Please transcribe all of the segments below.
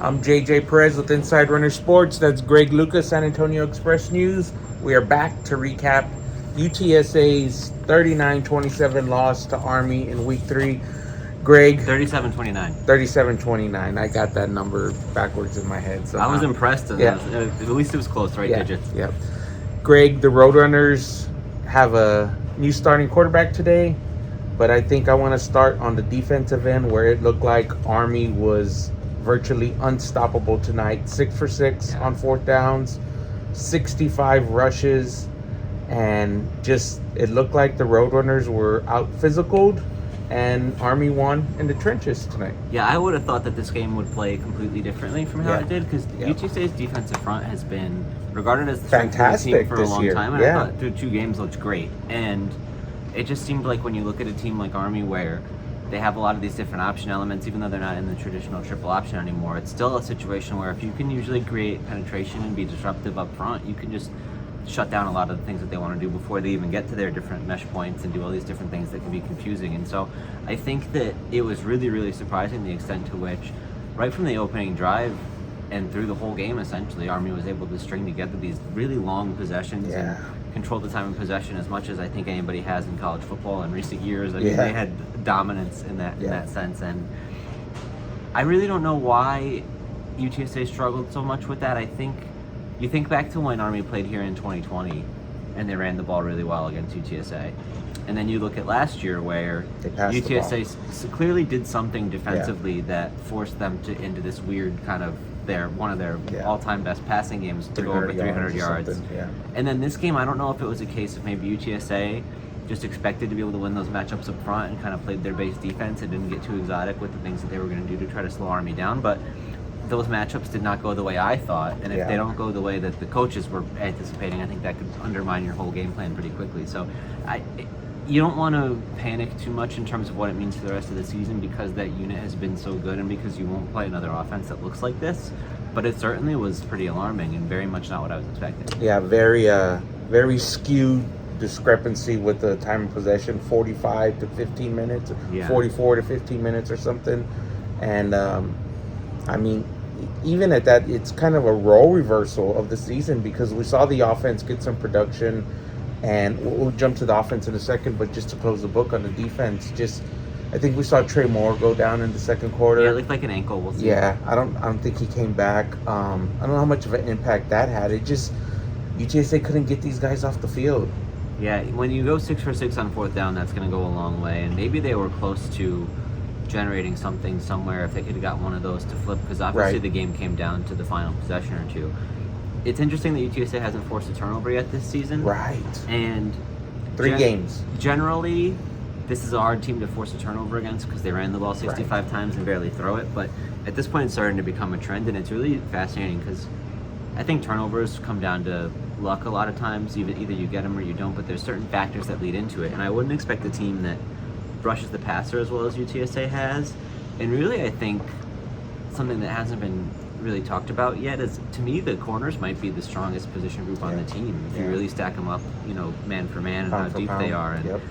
I'm JJ Perez with Inside Runner Sports. That's Greg Lucas, San Antonio Express News. We are back to recap UTSA's 39-27 loss to Army in Week 3. Greg, 37-29. 37-29. I got that number backwards in my head. So I was impressed. At least it was close, right? Digits. Yeah. Greg, the Roadrunners have a new starting quarterback today, but I think I want to start on the defensive end where it looked like Army was virtually unstoppable tonight. 6 for 6 on fourth downs, 65 rushes, and just it looked like the Roadrunners were out physicaled, and Army won in the trenches tonight. Yeah, I would have thought that this game would play completely differently from how it did, because UTSA's defensive front has been regarded as the fantastic team for a long year. time, and I thought through 2 games looked great. And it just seemed like when you look at a team like Army where they have a lot of these different option elements, even though they're not in the traditional triple option anymore, it's still a situation where if you can usually create penetration and be disruptive up front, you can just shut down a lot of the things that they want to do before they even get to their different mesh points and do all these different things that can be confusing. And so I think that it was really, really surprising the extent to which, right from the opening drive and through the whole game, essentially, Army was able to string together these really long possessions and control the time of possession as much as I think anybody has in college football in recent years. I mean, they had dominance in that sense, and I really don't know why UTSA struggled so much with that. I think you think back to when Army played here in 2020 and they ran the ball really well against UTSA, and then you look at last year where UTSA clearly did something defensively that forced them into this weird kind of one of their all-time best passing games to go over 300 yards. And then this game, I don't know if it was a case of maybe UTSA just expected to be able to win those matchups up front and kind of played their base defense and didn't get too exotic with the things that they were going to do to try to slow Army down. But those matchups did not go the way I thought, and if they don't go the way that the coaches were anticipating, I think that could undermine your whole game plan pretty quickly. So you don't want to panic too much in terms of what it means for the rest of the season, because that unit has been so good and because you won't play another offense that looks like this. But it certainly was pretty alarming and very much not what I was expecting. Yeah, very skewed discrepancy with the time of possession, 45 to 15 minutes, 44 to 15 minutes or something. And I mean, even at that, it's kind of a role reversal of the season, because we saw the offense get some production, and we'll jump to the offense in a second, but just to close the book on the defense, I think we saw Trey go down in the second quarter. Yeah, it looked like an ankle. We'll see. Yeah, I don't think he came back. I don't know how much of an impact that had. It just, UTSA couldn't get these guys off the field. Yeah, when you go 6 for 6 on fourth down, that's going to go a long way, and maybe they were close to generating something somewhere if they could have got one of those to flip, because obviously the game came down to the final possession or two. It's interesting that UTSA hasn't forced a turnover yet this season. Right. And 3 games. Generally, this is a hard team to force a turnover against because they ran the ball 65 times and barely throw it. But at this point, it's starting to become a trend, and it's really fascinating because I think turnovers come down to luck a lot of times. Either you get them or you don't, but there's certain factors that lead into it. And I wouldn't expect a team that rushes the passer as well as UTSA has. And really, I think something that hasn't been really talked about yet is, to me, the corners might be the strongest position group on the team if you really stack them up, man for man, and how deep they are. And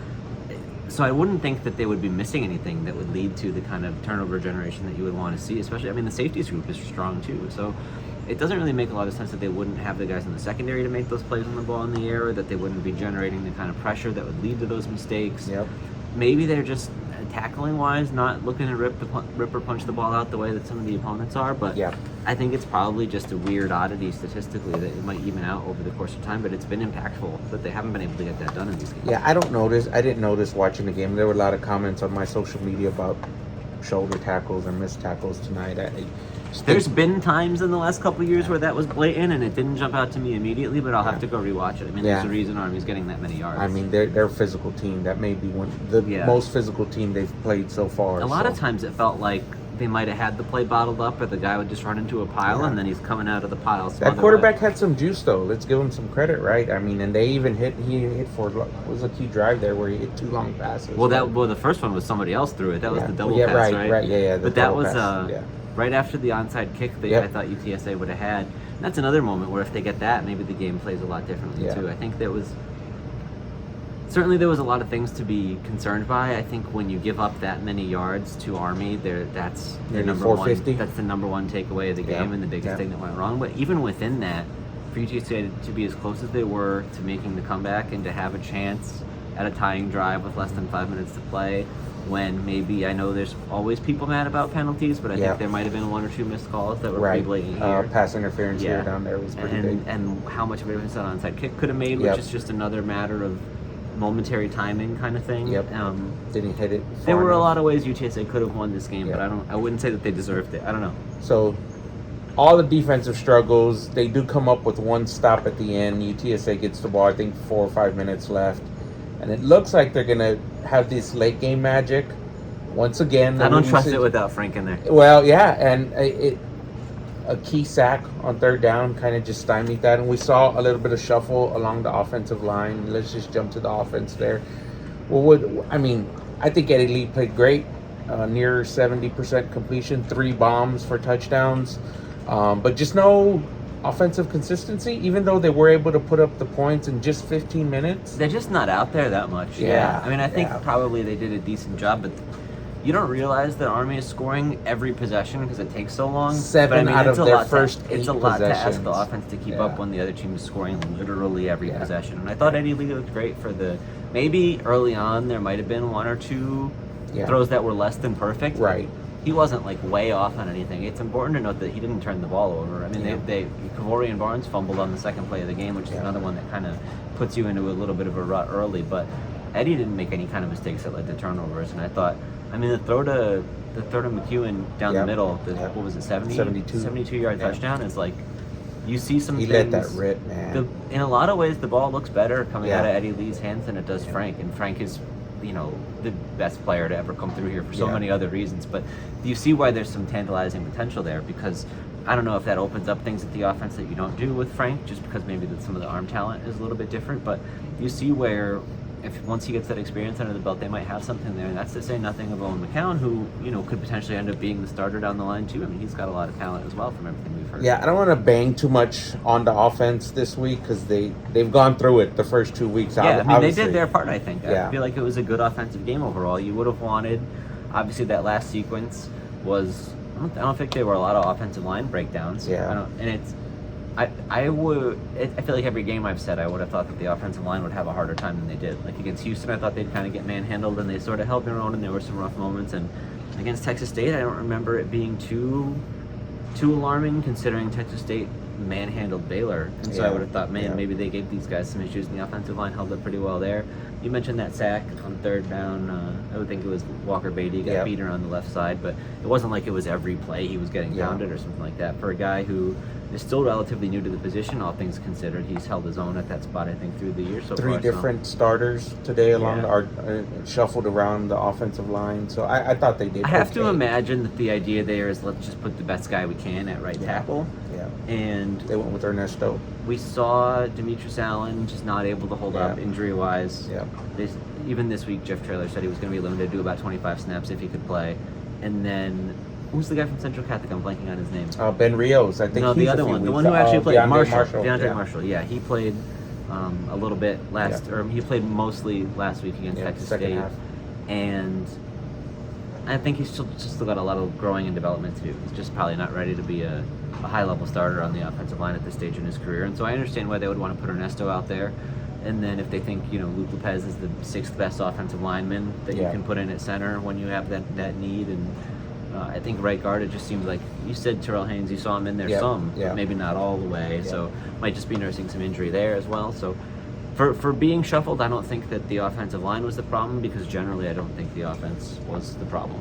so I wouldn't think that they would be missing anything that would lead to the kind of turnover generation that you would want to see, especially, the safeties group is strong too. So it doesn't really make a lot of sense that they wouldn't have the guys in the secondary to make those plays on the ball in the air, or that they wouldn't be generating the kind of pressure that would lead to those mistakes. Maybe they're just tackling wise not looking to rip or punch the ball out the way that some of the opponents are, but I think it's probably just a weird oddity statistically that it might even out over the course of time, but it's been impactful that they haven't been able to get that done in these games. I didn't notice watching the game. There were a lot of comments on my social media about shoulder tackles or missed tackles tonight. There's been times in the last couple of years where that was blatant and it didn't jump out to me immediately, but I'll have to go rewatch it. There's a reason Army's getting that many yards. They're a physical team. That may be the most physical team they've played so far. A lot of times it felt like they might have had the play bottled up, or the guy would just run into a pile and then he's coming out of the pile. That quarterback had some juice though. Let's give him some credit, right? And they even he hit for, what was a key drive there where he hit 2 long passes. Well, the first one was somebody else threw it. That was the double pass, right? But that was right after the onside kick that I thought UTSA would have had. And that's another moment where if they get that, maybe the game plays a lot differently too. I think that was certainly there was a lot of things to be concerned by. I think when you give up that many yards to Army, that's the number one. That's the number one takeaway of the game and the biggest thing that went wrong. But even within that, for UTSA to be as close as they were to making the comeback and to have a chance at a tying drive with less than 5 minutes to play, when maybe, I know there's always people mad about penalties, but I think there might have been 1 or 2 missed calls that were pretty blatant here. Pass interference here down there was pretty big. And how much of a difference that onside kick could have made, which is just another matter of momentary timing kind of thing. Didn't hit it. There were a lot of ways UTSA could have won this game, but I wouldn't say that they deserved it. I don't know. So all the defensive struggles, they do come up with one stop at the end. UTSA gets the ball, I think 4 or 5 minutes left. And it looks like they're going to have this late game magic once again. I don't trust it without Frank in there. Well, and a key sack on 3rd down kind of just stymied that. And we saw a little bit of shuffle along the offensive line. Let's just jump to the offense there. Well, I think Eddie Lee played great. Near 70% completion, 3 bombs for touchdowns. But just no offensive consistency, even though they were able to put up the points in just 15 minutes. They're just not out there that much. I think probably they did a decent job, but you don't realize that Army is scoring every possession because it takes so long. 7 out of their first 8 It's a lot to ask the offense to keep up when the other team is scoring literally every possession. And I thought Eddie Lee looked great for maybe early on there might have been 1 or 2 throws that were less than perfect. Right. He wasn't way off on anything. It's important to note that he didn't turn the ball over. Kavori and Barnes fumbled on the second play of the game, which is another one that kind of puts you into a little bit of a rut early. But Eddie didn't make any kind of mistakes that led to turnovers. And I thought, the throw to McEwen down the middle, what was it, 72-yard touchdown is you see some things. He let that rip, man. In a lot of ways, the ball looks better coming out of Eddie Lee's hands than it does Frank. And Frank is the best player to ever come through here for so many other reasons. But you see why there's some tantalizing potential there, because I don't know if that opens up things at the offense that you don't do with Frank, just because maybe some of the arm talent is a little bit different. But you see where once he gets that experience under the belt, they might have something there. And that's to say nothing of Owen McCown, who could potentially end up being the starter down the line too. He's got a lot of talent as well from everything we've heard. I don't want to bang too much on the offense this week because they've gone through it the first 2 weeks. They did their part, I think. I feel like it was a good offensive game overall. You would have wanted, obviously, that last sequence was. I don't think there were a lot of offensive line breakdowns. I feel like every game I've said, I would have thought that the offensive line would have a harder time than they did. Against Houston, I thought they'd kind of get manhandled, and they sort of held their own, and there were some rough moments. And against Texas State, I don't remember it being too alarming, considering Texas State manhandled Baylor. And so I would have thought, maybe they gave these guys some issues, and the offensive line held up pretty well there. You mentioned that sack on 3rd down. I would think it was Walker Beatty got beaten on the left side, but it wasn't like it was every play he was getting pounded or something like that. For a guy who is still relatively new to the position, all things considered, he's held his own at that spot, I think, through the year so far. 3 different starters today shuffled around the offensive line, so I thought they did. I have to imagine that the idea there is let's just put the best guy we can at right tackle. And they went with Ernesto. We saw Demetrius Allen just not able to hold up injury-wise. Even this week, Jeff Traylor said he was going to be limited to about 25 snaps if he could play. And then, who's the guy from Central Catholic? I'm blanking on his name. Ben Rios, I think. No, the other one. The one who actually played. Marshall. DeAndre Marshall. Yeah, he played a little bit or he played mostly last week against Texas State. Half. And I think he's still got a lot of growing and development to do. He's just probably not ready to be a high-level starter on the offensive line at this stage in his career. And so I understand why they would want to put Ernesto out there. And then if they think, Luke Lopez is the 6th best offensive lineman that you can put in at center when you have that need. And I think right guard, it just seems like, you said Terrell Haynes, you saw him in there but maybe not all the way. So might just be nursing some injury there as well. So for being shuffled, I don't think that the offensive line was the problem, because generally I don't think the offense was the problem.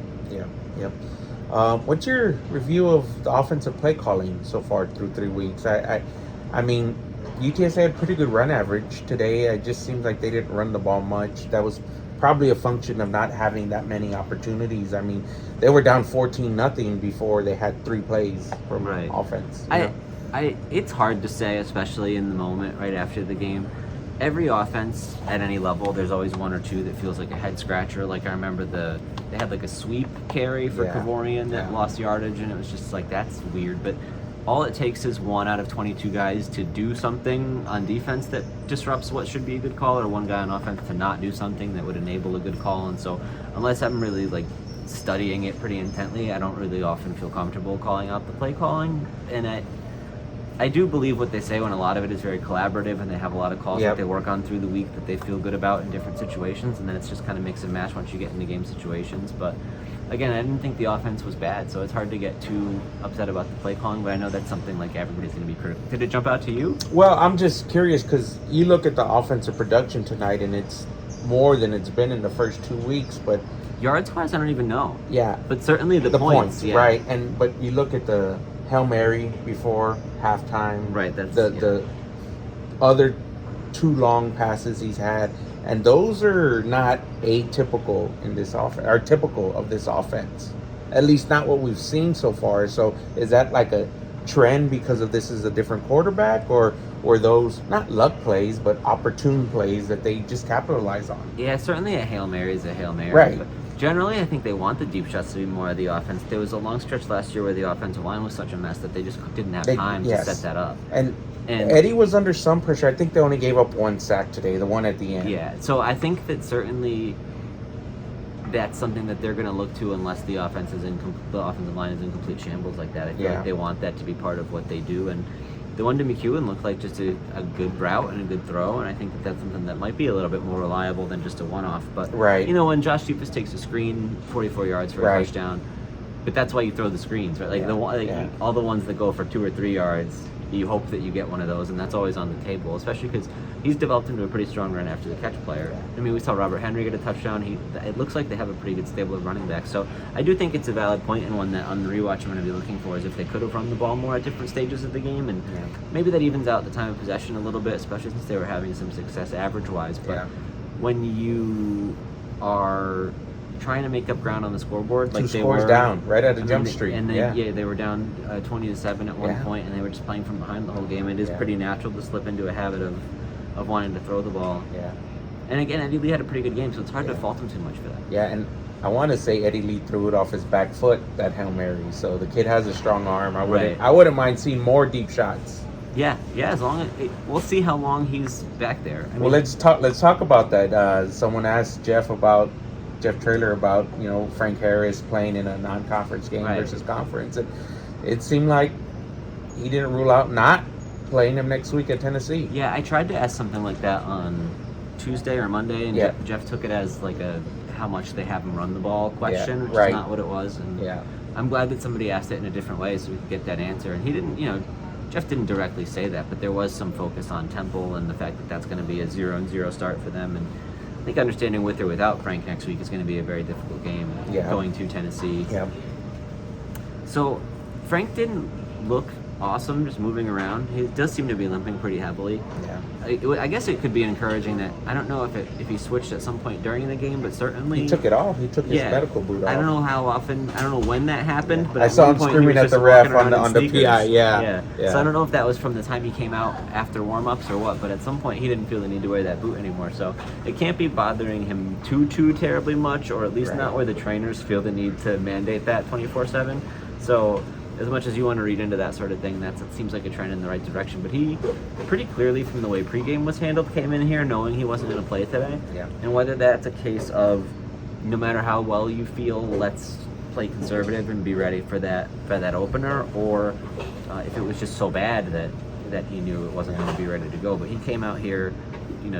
What's your review of the offensive play calling so far through 3 weeks? I mean, UTSA had pretty good run average today. It just seems like they didn't run the ball much. That was probably a function of not having that many opportunities. I mean, they were down 14-0 before they had 3 plays from offense. It's hard to say, especially in the moment right after the game. Every offense at any level, there's always 1 or 2 that feels like a head scratcher. Like I remember they had a sweep carry for Kavorian that lost yardage, and it was just that's weird. But all it takes is 1 out of 22 guys to do something on defense that disrupts what should be a good call, or one guy on offense to not do something that would enable a good call. And so unless I'm really like studying it pretty intently, I don't really often feel comfortable calling out the play calling. And I do believe what they say when a lot of it is very collaborative and they have a lot of calls that they work on through the week that they feel good about in different situations, and then it's just kind of mix and match once you get into game situations. But again, I didn't think the offense was bad, so it's hard to get too upset about the play calling, but I know that's something like everybody's going to be critical. Did it jump out to you? Well, I'm just curious because you look at the offensive production tonight, and it's more than it's been in the first 2 weeks, but yards-wise, I don't even know. Yeah. But certainly the points yeah. Right. But you look at the Hail Mary before halftime. Right, that's the other 2 long passes he's had, and those are not atypical in this offense, or typical of this offense. At least not what we've seen so far. So is that like a trend because of this is a different quarterback, or those not luck plays but opportune plays that they just capitalize on? Yeah, certainly a Hail Mary is a Hail Mary. Right. But generally, I think they want the deep shots to be more of the offense. There was a long stretch last year where the offensive line was such a mess that they just didn't have time to set that up. And Eddie was under some pressure. I think they only gave up 1 sack today, the one at the end. Yeah, so I think that certainly that's something that they're going to look to unless the offense is the offensive line is in complete shambles like that. I feel like they want that to be part of what they do. And the one to McEwen looked like just a good route and a good throw, and I think that's something that might be a little bit more reliable than just a one-off. But, when Josh Cephas takes a screen, 44 yards for a touchdown, but that's why you throw the screens, right? Like all the ones that go for 2 or 3 yards, you hope that you get one of those, and that's always on the table, especially because he's developed into a pretty strong run after the catch player. I mean, we saw Robert Henry get a touchdown. It looks like they have a pretty good stable of running backs. So I do think it's a valid point, and one that on the rewatch I'm going to be looking for is if they could have run the ball more at different stages of the game, and maybe that evens out the time of possession a little bit, especially since they were having some success average-wise. But when you are trying to make up ground on the scoreboard, like 2 they scores were down right at a jump street, and they were down 20-7 at one point, and they were just playing from behind the whole game. It is pretty natural to slip into a habit of wanting to throw the ball. Yeah. And again, Eddie Lee had a pretty good game, so it's hard to fault him too much for that. Yeah, and I want to say Eddie Lee threw it off his back foot, that Hail Mary. So the kid has a strong arm. I wouldn't mind seeing more deep shots. Yeah. As long as we'll see how long he's back there. Well, let's talk about that. Someone asked Jeff Traylor about Frank Harris playing in a non-conference game versus conference, and it seemed like he didn't rule out not playing him next week at Tennessee. Yeah, I tried to ask something like that on Tuesday or Monday, and Jeff took it as like a how much they have him run the ball question, which is not what it was. And I'm glad that somebody asked it in a different way so we could get that answer. And he didn't, Jeff didn't directly say that, but there was some focus on Temple and the fact that that's going to be a 0-0 start for them. And I think understanding with or without Frank next week is going to be a very difficult game going to Tennessee. Yeah. So Frank didn't look awesome just moving around. He does seem to be limping pretty heavily. Yeah. I guess it could be encouraging that I don't know if he switched at some point during the game, but certainly he took it off. He took his medical boot off. I don't know how often. I don't know when that happened, but I saw him screaming at the ref on the PI. Yeah. So I don't know if that was from the time he came out after warm-ups or what, but at some point he didn't feel the need to wear that boot anymore. So it can't be bothering him too terribly much, or at least not where the trainers feel the need to mandate that 24/7. So as much as you want to read into that sort of thing, it seems like a trend in the right direction. But he pretty clearly, from the way pregame was handled, came in here knowing he wasn't going to play today. Yeah. And whether that's a case of no matter how well you feel, let's play conservative and be ready for that opener, or if it was just so bad that he knew it wasn't going to be ready to go. But he came out here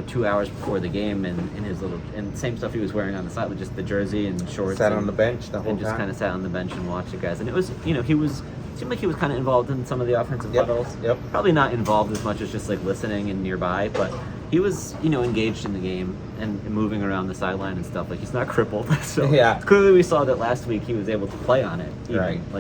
2 hours before the game and in his and same stuff he was wearing on the side with just the jersey and shorts. Sat on the bench the whole time. And just kind of sat on the bench and watched the guys. And it was, seemed like he was kind of involved in some of the offensive huddles. Yep. Probably not involved as much as just like listening and nearby, but he was, engaged in the game and moving around the sideline and stuff. Like, he's not crippled. So clearly we saw that last week he was able to play on it,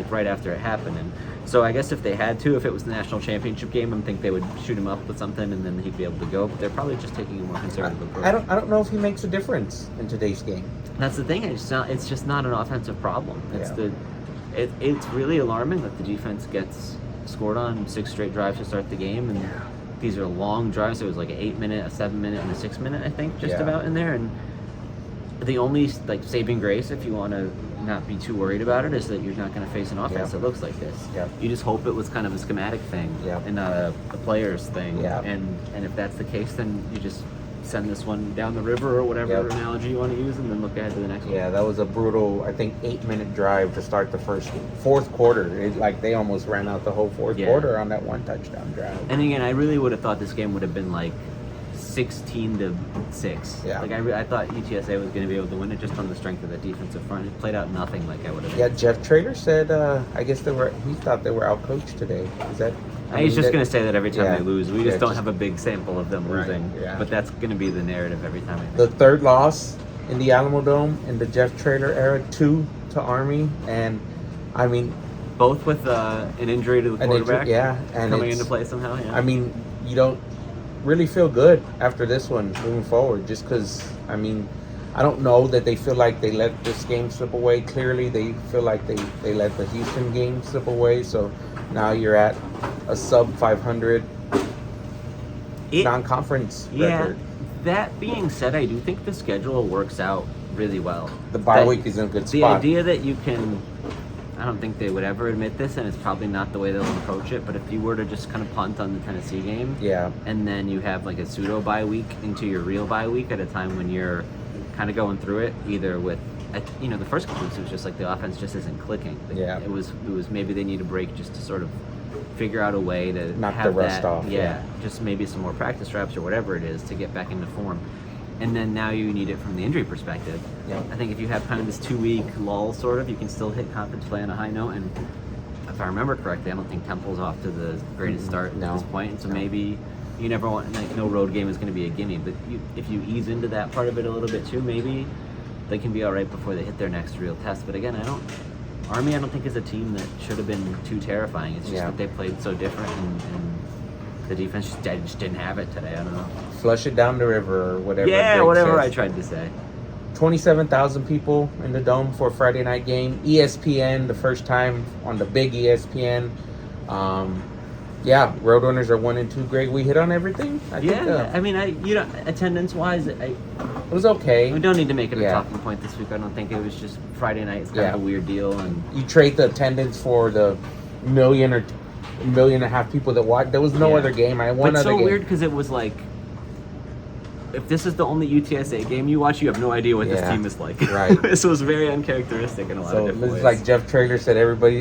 right after it happened. And so I guess if they had to, if it was the national championship game, I think they would shoot him up with something and then he'd be able to go. But they're probably just taking a more conservative approach. I don't know if he makes a difference in today's game. That's the thing. It's just not an offensive problem. It's really alarming that the defense gets scored on 6 straight drives to start the game, and these are long drives. It was like an 8-minute, a 7-minute, and a 6-minute, I think, about in there. And the only saving grace, if you want to not be too worried about it is that you're not going to face an offense Yeah. that looks like this. Yeah. You just hope it was kind of a schematic thing Yeah. and not a player's thing. Yeah. And if that's the case, then you just send this one down the river or whatever Yep. analogy you want to use, and then look ahead to the next one. Yeah, that was a brutal, I think, 8-minute drive to start the fourth quarter. They almost ran out the whole fourth Yeah. quarter on that one touchdown drive. And again, I really would have thought this game would have been like 16-6. Yeah. Like I thought UTSA was going to be able to win it just on the strength of the defensive front. It played out nothing like I would have. Yeah, Jeff Trader said, I guess he thought they were outcoached today. Is that? He's just going to say that every time Yeah. they lose. We just don't have a big sample of them Right, losing. yeah. But that's going to be the narrative every time. I think. The third loss in the Alamo Dome in the Jeff Trader era, 2 to Army, and I mean, Both with an injury to the quarterback. and coming into play somehow. Yeah. I mean, you don't really feel good after this one moving forward, just because, I mean, I don't know that they feel like they let this game slip away. Clearly, they feel like they let the Houston game slip away. So now you're at a sub 500 non-conference record. That being said, I do think the schedule works out really well. The bye week is in a good spot. The idea that you can, I don't think they would ever admit this, and it's probably not the way they'll approach it, but if you were to just kind of punt on the Tennessee game, Yeah. and then you have like a pseudo bye week into your real bye week at a time when you're kind of going through it, either with, the first couple weeks it was just like the offense just isn't clicking. Like, Yeah. It was maybe they need a break just to sort of figure out a way to Knock have the rust that, off, yeah. just maybe some more practice reps or whatever it is to get back into form. And then now you need it from the injury perspective. Yeah. I think if you have kind of this 2-week lull, sort of, you can still hit conference play on a high note. And if I remember correctly, I don't think Temple's off to the greatest start No. at this point. And so No. maybe you never want, like, no road game is going to be a gimme. But if you ease into that part of it a little bit too, maybe they can be all right before they hit their next real test. But again, Army, I don't think is a team that should have been too terrifying. It's just that they played so different, and the defense just didn't have it today. I don't know. Flush it down the river or whatever. Yeah, Greg whatever says. I tried to say. 27,000 people in the Dome for a Friday night game. ESPN, the first time on the big ESPN. Roadrunners are 1-2. Greg, we hit on everything. I think, I mean, attendance-wise, it was okay. we don't need to make it a Yeah. talking point this week. I don't think it was just Friday night. It's kind of a weird deal, and You trade the attendance for the million or 1.5 million people that watched. There was no other game. But One it's other so game. weird because it was like, if this is the only UTSA game you watch, you have no idea what this Yeah. team is like. Right. This was very uncharacteristic in a lot of So different this ways. is like Jeff Traylor said,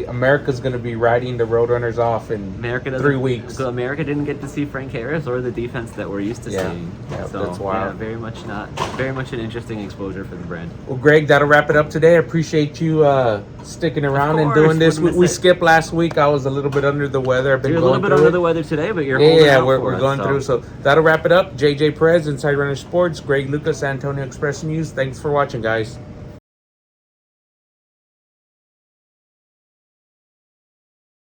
America's going to be riding the Roadrunners off in America doesn't- 3 weeks. So America didn't get to see Frank Harris or the defense that we're used to Yeah. seeing. Yeah, So that's wild. very much an interesting exposure for the brand. Well, Greg, that'll wrap it up today. I appreciate you sticking around and course, doing this. wouldn't We miss it. skipped last week. I was a little bit under the weather. I've been You're a going little bit through under it. the weather today, but you're holding Yeah, out for we're us, going through. So that'll wrap it up. JJ Perez, Inside Runner Sports. Greg Lucas, Antonio Express News. Thanks for watching, guys.